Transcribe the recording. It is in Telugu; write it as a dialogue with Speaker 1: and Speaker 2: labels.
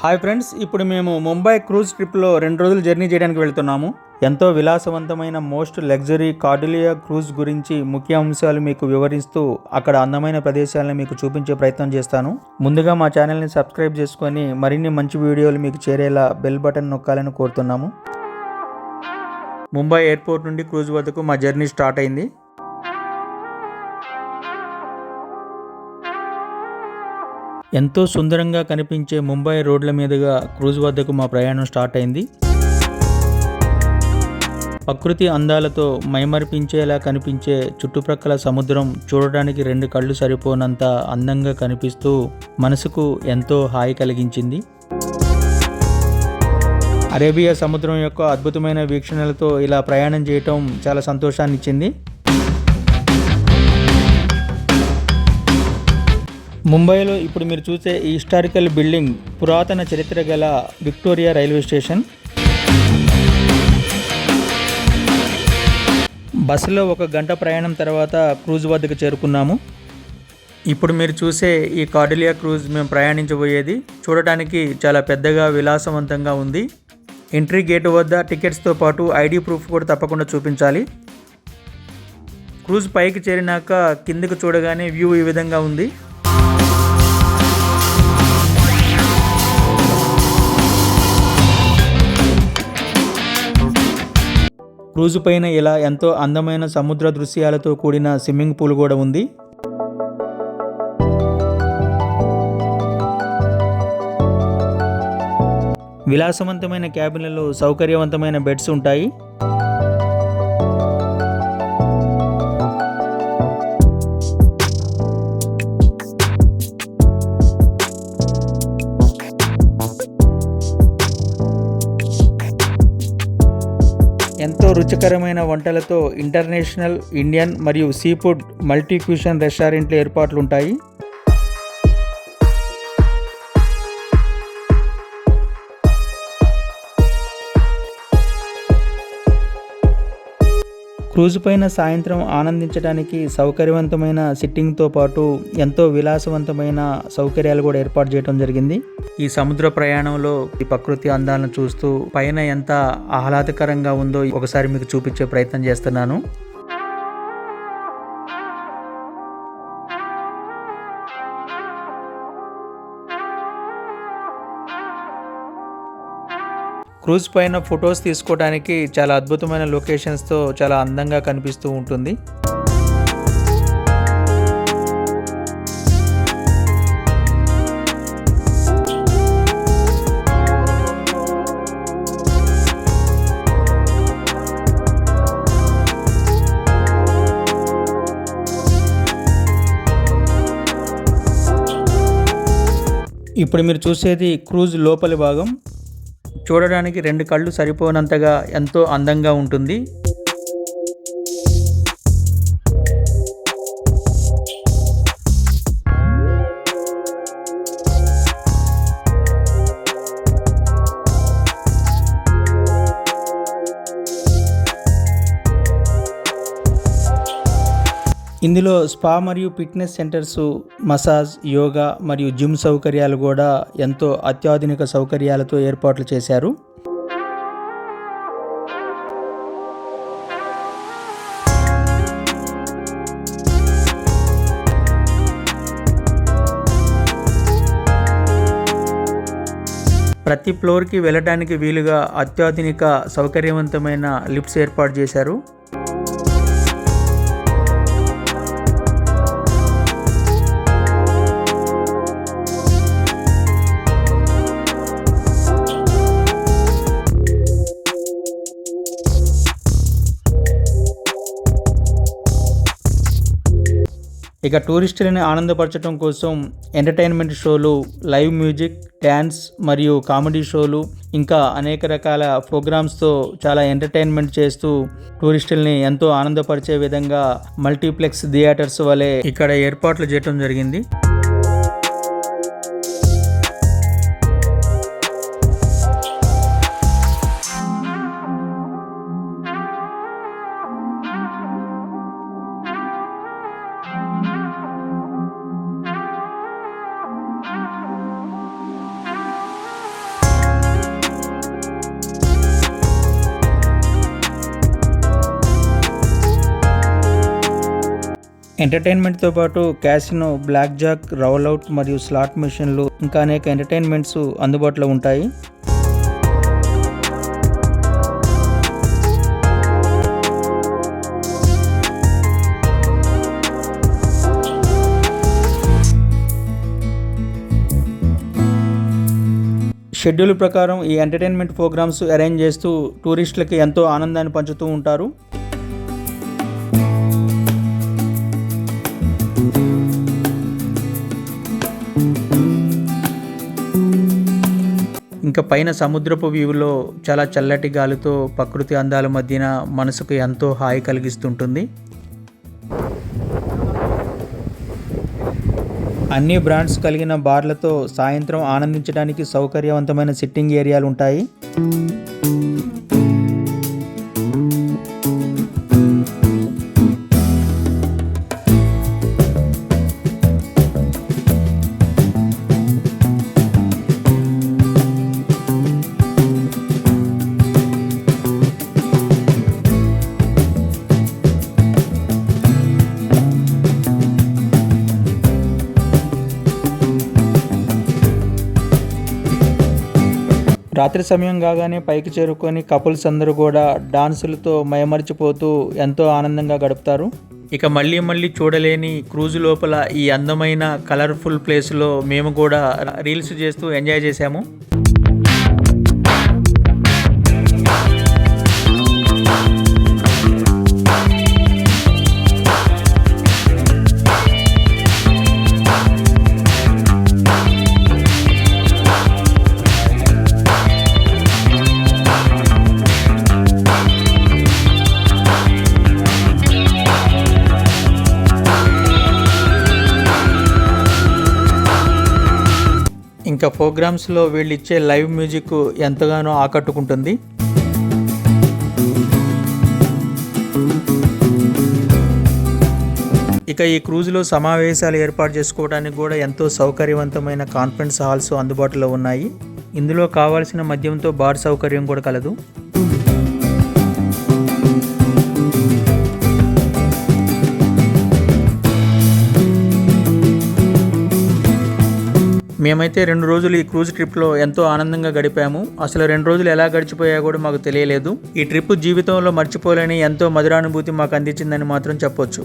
Speaker 1: హాయ్ ఫ్రెండ్స్, ఇప్పుడు మేము ముంబై క్రూజ్ ట్రిప్లో 2 రోజులు జర్నీ చేయడానికి వెళ్తున్నాము. ఎంతో విలాసవంతమైన మోస్ట్ లగ్జరీ కార్డిలియా క్రూజ్ గురించి ముఖ్య అంశాలు మీకు వివరిస్తూ అక్కడ అందమైన ప్రదేశాలను మీకు చూపించే ప్రయత్నం చేస్తాను. ముందుగా మా ఛానల్ని సబ్స్క్రైబ్ చేసుకొని మరిన్ని మంచి వీడియోలు మీకు చేరేలా బెల్ బటన్ నొక్కాలని కోరుతున్నాము. ముంబై ఎయిర్పోర్ట్ నుండి క్రూజ్ వద్దకు మా జర్నీ స్టార్ట్ అయింది. ఎంతో సుందరంగా కనిపించే ముంబై రోడ్ల మీదుగా క్రూజ్ వద్దకు మా ప్రయాణం స్టార్ట్ అయింది. ప్రకృతి అందాలతో మైమరిపించేలా కనిపించే చుట్టుప్రక్కల సముద్రం చూడడానికి 2 కళ్ళు సరిపోనంత అందంగా కనిపిస్తూ మనసుకు ఎంతో హాయి కలిగించింది. అరేబియా సముద్రం యొక్క అద్భుతమైన వీక్షణలతో ఇలా ప్రయాణం చేయటం చాలా సంతోషాన్ని ఇచ్చింది. ముంబైలో ఇప్పుడు మీరు చూసే ఈ హిస్టారికల్ బిల్డింగ్ పురాతన చరిత్ర గల విక్టోరియా రైల్వే స్టేషన్. బస్సులో 1 గంట ప్రయాణం తర్వాత క్రూజ్ వద్దకు చేరుకున్నాము. ఇప్పుడు మీరు చూసే ఈ కార్డిలియా క్రూజ్ మేము ప్రయాణించబోయేది. చూడటానికి చాలా పెద్దగా విలాసవంతంగా ఉంది. ఎంట్రీ గేటు వద్ద టికెట్స్తో పాటు ఐడి ప్రూఫ్ కూడా తప్పకుండా చూపించాలి. క్రూజ్ పైకి చేరినాక కిందకు చూడగానే వ్యూ ఈ విధంగా ఉంది. క్రూజ్ పైన ఇలా ఎంతో అందమైన సముద్ర దృశ్యాలతో కూడిన స్విమ్మింగ్ పూల్ కూడా ఉంది. విలాసవంతమైన క్యాబిన్లలో సౌకర్యవంతమైన బెడ్స్ ఉంటాయి. ఎంతో రుచికరమైన వంటలతో ఇంటర్నేషనల్, ఇండియన్ మరియు సీ ఫుడ్ మల్టీ క్యూషన్ రెస్టారెంట్ల ఏర్పాట్లు ఉంటాయి. క్రూజ్ పైన సాయంత్రం ఆనందించడానికి సౌకర్యవంతమైన సిట్టింగ్తో పాటు ఎంతో విలాసవంతమైన సౌకర్యాలు కూడా ఏర్పాటు చేయడం జరిగింది. ఈ సముద్ర ప్రయాణంలో ఈ ప్రకృతి అందాలను చూస్తూ పైన ఎంత ఆహ్లాదకరంగా ఉందో ఒకసారి మీకు చూపించే ప్రయత్నం చేస్తున్నాను. క్రూజ్ పైన ఫొటోస్ తీసుకోవడానికి చాలా అద్భుతమైన లొకేషన్స్తో చాలా అందంగా కనిపిస్తూ ఉంటుంది. ఇప్పుడు మీరు చూసేది క్రూజ్ లోపలి భాగం. చూడడానికి 2 కళ్ళు సరిపోనంతగా ఎంతో అందంగా ఉంటుంది. ఇందులో స్పా మరియు ఫిట్నెస్ సెంటర్స్, మసాజ్, యోగా మరియు జిమ్ సౌకర్యాలు కూడా ఎంతో అత్యాధునిక సౌకర్యాలతో ఏర్పాట్లు చేశారు. ప్రతి ఫ్లోర్కి వెళ్ళడానికి వీలుగా అత్యాధునిక సౌకర్యవంతమైన లిఫ్ట్స్ ఏర్పాటు చేశారు. ఇక టూరిస్టులని ఆనందపరచడం కోసం ఎంటర్టైన్మెంట్ షోలు, లైవ్ మ్యూజిక్, డ్యాన్స్ మరియు కామెడీ షోలు ఇంకా అనేక రకాల ప్రోగ్రామ్స్తో చాలా ఎంటర్టైన్మెంట్ చేస్తూ టూరిస్టుల్ని ఎంతో ఆనందపరిచే విధంగా మల్టీప్లెక్స్ థియేటర్స్ వలె ఇక్కడ ఏర్పాట్లు చేయడం జరిగింది. ఎంటర్టైన్మెంట్తో పాటు క్యాసినో, బ్లాక్ జాక్, రౌల్అవుట్ మరియు స్లాట్ మెషిన్లు ఇంకా అనేక ఎంటర్టైన్మెంట్స్ అందుబాటులో ఉంటాయి. షెడ్యూల్ ప్రకారం ఈ ఎంటర్టైన్మెంట్ ప్రోగ్రామ్స్ అరేంజ్ చేస్తూ టూరిస్టులకి ఎంతో ఆనందాన్ని పంచుతూ ఉంటారు. ఇంకా పైన సముద్రపు వ్యూలో చాలా చల్లటి గాలితో ప్రకృతి అందాల మధ్యన మనసుకు ఎంతో హాయి కలిగిస్తుంటుంది. అన్ని బ్రాండ్స్ కలిగిన బార్లతో సాయంత్రం ఆనందించడానికి సౌకర్యవంతమైన సిట్టింగ్ ఏరియాలు ఉంటాయి. రాత్రి సమయం కాగానే పైకి చేరుకొని కపుల్స్ అందరూ కూడా డాన్సులతో మయమర్చిపోతూ ఎంతో ఆనందంగా గడుపుతారు. ఇక మళ్ళీ చూడలేని క్రూజ్ లోపల ఈ అందమైన కలర్ఫుల్ ప్లేస్లో మేము కూడా రీల్స్ చేస్తూ ఎంజాయ్ చేశాము. ఇంకా ప్రోగ్రామ్స్లో వీళ్ళు ఇచ్చే లైవ్ మ్యూజిక్ ఎంతగానో ఆకట్టుకుంటుంది. ఇక ఈ క్రూజ్లో సమావేశాలు ఏర్పాటు చేసుకోవడానికి కూడా ఎంతో సౌకర్యవంతమైన కాన్ఫరెన్స్ హాల్స్ అందుబాటులో ఉన్నాయి. ఇందులో కావాల్సిన మద్యంతో బార్ సౌకర్యం కూడా కలదు. మేమైతే 2 రోజులు ఈ క్రూజ్ ట్రిప్లో ఎంతో ఆనందంగా గడిపాము. అసలు 2 రోజులు ఎలా గడిచిపోయా కూడా మాకు తెలియలేదు. ఈ ట్రిప్ జీవితంలో మర్చిపోలేని ఎంతో మధురానుభూతి మాకు అందించిందని మాత్రం చెప్పొచ్చు.